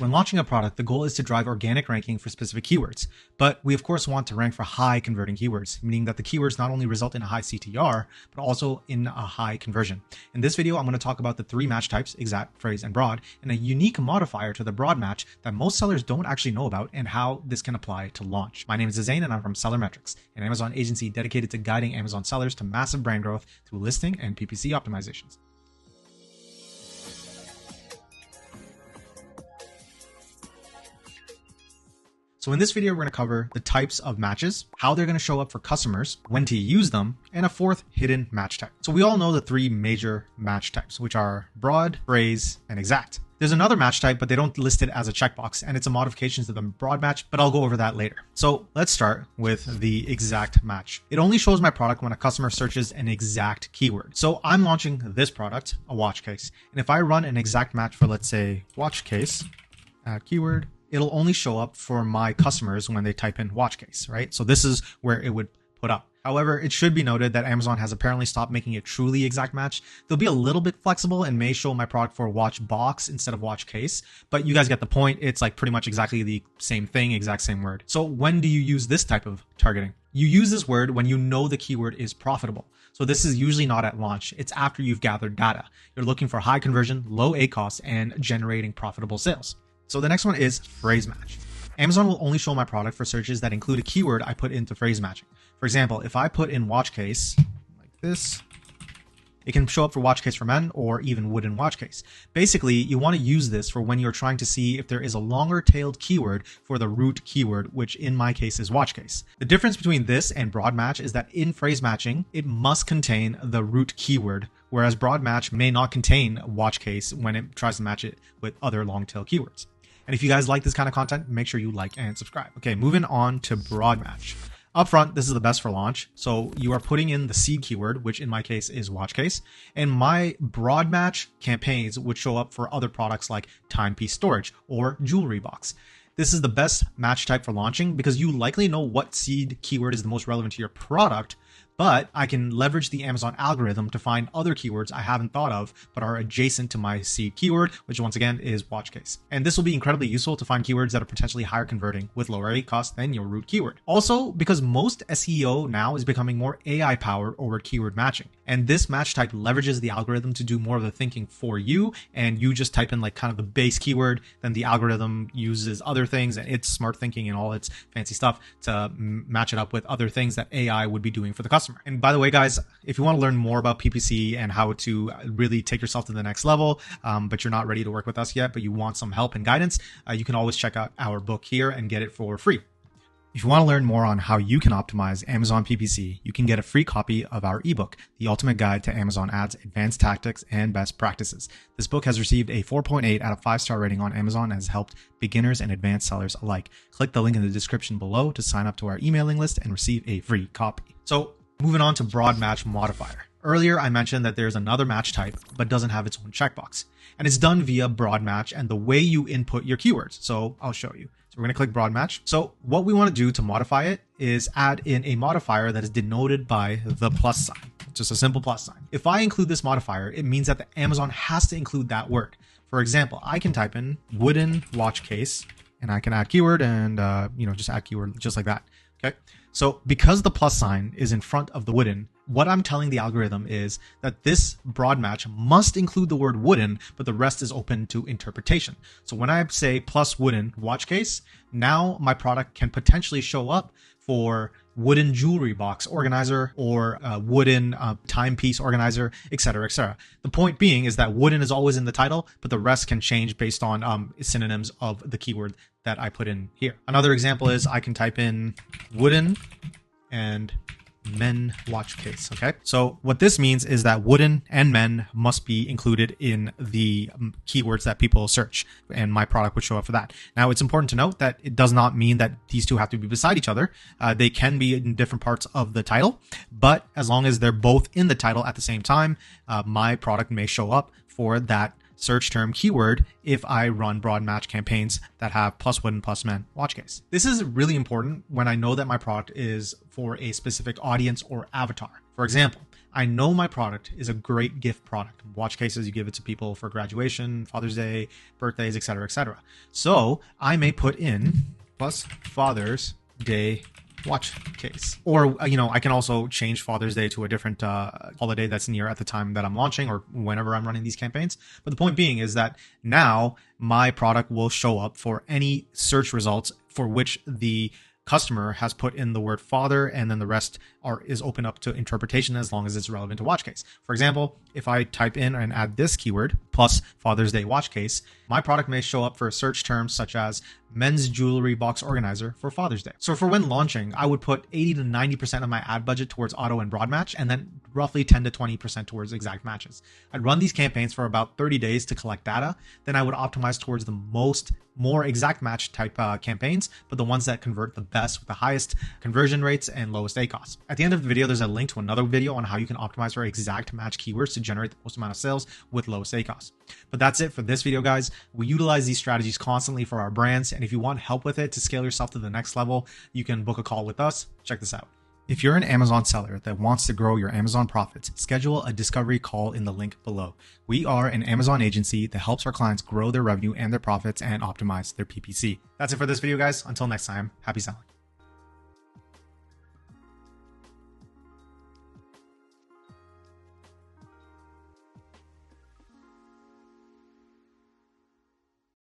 When launching a product, the goal is to drive organic ranking for specific keywords, but we of course want to rank for high converting keywords, meaning that the keywords not only result in a high CTR, but also in a high conversion. In this video, I'm going to talk about the three match types, exact, phrase, and broad, and a unique modifier to the broad match that most sellers don't actually know about and how this can apply to launch. My name is Zain and I'm from SellerMetrics, an Amazon agency dedicated to guiding Amazon sellers to massive brand growth through listing and PPC optimizations. So in this video, we're going to cover the types of matches, how they're going to show up for customers, when to use them, and a fourth hidden match type. So we all know the three major match types, which are broad, phrase, and exact. There's another match type, but they don't list it as a checkbox, and it's a modification to the broad match, but I'll go over that later. So let's start with the exact match. It only shows my product when a customer searches an exact keyword. So I'm launching this product, a watch case. And if I run an exact match for, let's say, watch case, add keyword, it'll only show up for my customers when they type in watch case, right? So this is where it would put up. However, it should be noted that Amazon has apparently stopped making it truly exact match. They'll be a little bit flexible and may show my product for watch box instead of watch case, but you guys get the point. It's like pretty much exactly the same thing, exact same word. So when do you use this type of targeting? You use this word when you know the keyword is profitable. So this is usually not at launch. It's after you've gathered data. You're looking for high conversion, low ACoS, and generating profitable sales. So the next one is phrase match. Amazon will only show my product for searches that include a keyword I put into phrase matching. For example, if I put in watch case like this, it can show up for watch case for men or even wooden watch case. Basically, you want to use this for when you're trying to see if there is a longer tailed keyword for the root keyword, which in my case is watch case. The difference between this and broad match is that in phrase matching, it must contain the root keyword, whereas broad match may not contain watch case when it tries to match it with other long tail keywords. And if you guys like this kind of content, make sure you like and subscribe. Okay, moving on to broad match. Up front, this is the best for launch. So you are putting in the seed keyword, which in my case is watch case, and my broad match campaigns would show up for other products like timepiece storage or jewelry box. This is the best match type for launching because you likely know what seed keyword is the most relevant to your product, but I can leverage the Amazon algorithm to find other keywords I haven't thought of, but are adjacent to my seed keyword, which once again is watch case. And this will be incredibly useful to find keywords that are potentially higher converting with lower ACoS than your root keyword. Also, because most SEO now is becoming more AI powered over keyword matching. And this match type leverages the algorithm to do more of the thinking for you. And you just type in like kind of the base keyword, then the algorithm uses other things and its smart thinking and all its fancy stuff to match it up with other things that AI would be doing for the customer. And by the way, guys, if you want to learn more about PPC and how to really take yourself to the next level, but you're not ready to work with us yet, but you want some help and guidance, you can always check out our book here and get it for free. If you want to learn more on how you can optimize Amazon PPC, you can get a free copy of our ebook, The Ultimate Guide to Amazon Ads, Advanced Tactics and Best Practices. This book has received a 4.8 out of 5-star rating on Amazon and has helped beginners and advanced sellers alike. Click the link in the description below to sign up to our emailing list and receive a free copy. So moving on to broad match modifier. Earlier, I mentioned that there's another match type, but doesn't have its own checkbox. And it's done via broad match and the way you input your keywords. So I'll show you. So we're going to click broad match. So what we want to do to modify it is add in a modifier that is denoted by the plus sign, just a simple plus sign. If I include this modifier, it means that the Amazon has to include that word. For example, I can type in wooden watch case and I can add keyword and, just add keyword just like that. Okay. So because the plus sign is in front of the wooden, what I'm telling the algorithm is that this broad match must include the word wooden, but the rest is open to interpretation. So when I say plus wooden watch case, now my product can potentially show up for wooden jewelry box organizer or wooden timepiece organizer, etc., etc. The point being is that wooden is always in the title, but the rest can change based on synonyms of the keyword that I put in here. Another example is I can type in wooden and men watch case. Okay. So what this means is that wooden and men must be included in the keywords that people search, and my product would show up for that. Now, it's important to note that it does not mean that these two have to be beside each other. They can be in different parts of the title, but as long as they're both in the title at the same time, my product may show up for that search term keyword if I run broad match campaigns that have plus wooden plus men watch case. This is really important when I know that my product is for a specific audience or avatar. For example, I know my product is a great gift product. Watch cases, you give it to people for graduation, Father's Day, birthdays, etc., etc. So I may put in plus Father's Day watch case. Or, I can also change Father's Day to a different holiday that's near at the time that I'm launching or whenever I'm running these campaigns. But the point being is that now my product will show up for any search results for which the customer has put in the word father, and then the rest is open up to interpretation as long as it's relevant to watch case. For example, if I type in and add this keyword plus Father's Day watch case, my product may show up for search terms such as men's jewelry box organizer for Father's Day. So for when launching, I would put 80 to 90% of my ad budget towards auto and broad match, and then roughly 10 to 20% towards exact matches. I'd run these campaigns for about 30 days to collect data. Then I would optimize towards the more exact match type campaigns, but the ones that convert the best with the highest conversion rates and lowest ACoS. At the end of the video, there's a link to another video on how you can optimize for exact match keywords to generate the most amount of sales with lowest ACoS. But that's it for this video, guys. We utilize these strategies constantly for our brands, and if you want help with it to scale yourself to the next level, you can book a call with us. Check this out. If you're an Amazon seller that wants to grow your Amazon profits, schedule a discovery call in the link below. We are an Amazon agency that helps our clients grow their revenue and their profits and optimize their PPC. That's it for this video, guys. Until next time, happy selling.